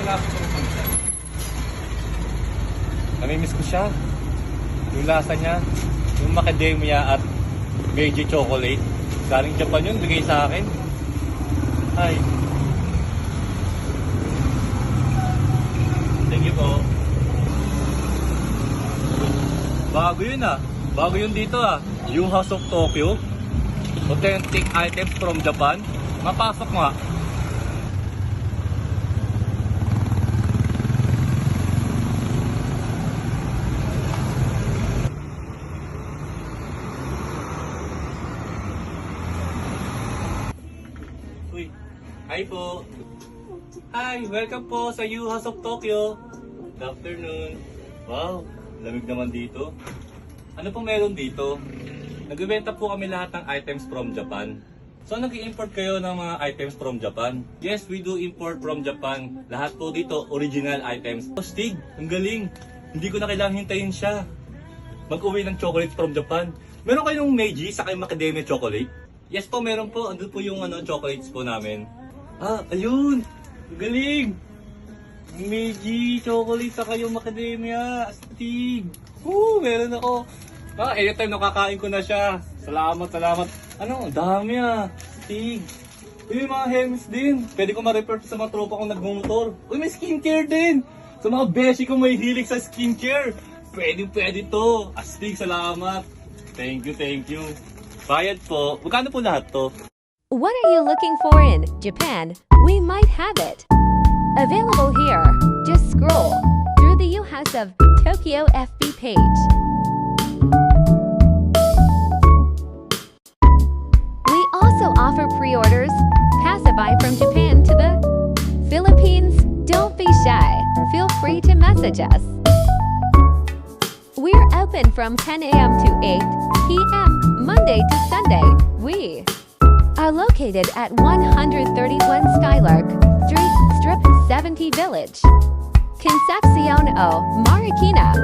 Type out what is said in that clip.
kinasok ko rin siya. Namimiss ko siya. Yung lasa niya, yung macadamia at veggie chocolate. Galing Japan yun, bigay sa akin. Ay. Thank you po. Bago yun ah. Bago yun dito ah. Yung House of Tokyo. Authentic items from Japan. Mapasok nga. Uy. Hi po. Hi, welcome po sa You House of Tokyo. Good afternoon. Wow, lamig naman dito. Ano po meron dito? Nagbebenta po kami lahat ng items from Japan. So nag-i-import kayo ng mga items from Japan? Yes, we do import from Japan. Lahat po dito, original items. Oh, Stig, ang galing. Hindi ko na kailangang hintayin siya. Mag-uwi ng chocolates from Japan. Meron kayong Meiji sa kayong macadamia chocolate? Yes po, meron po. Andun po yung chocolates po namin. Ah, ayun. Ang galing. Meiji chocolate sa kayong macadamia. Astig. Meron ako. Anytime nakakain ko na siya. Salamat, salamat. Ano, dami ah. Astig. Uy, mga helmets din. Pwede ko ma-refer sa mga tropa kong nagmumotor. Uy, may skincare din. Sa mga beshi ko may hilig sa skincare. Pwede to. Astig, salamat. Thank you, thank you. Bayad po. Magkano po lahat to? What are you looking for in Japan? We might have it. Available here. Just scroll through the U House of Tokyo FB page. We also offer pre-orders, passerby from Japan to the Philippines. Don't be shy. Feel free to message us. We're open from 10 a.m. to 8 p.m. Monday to Sunday. We are located at 131 Skylark Street, Strip 70 Village, Concepcion o Marikina.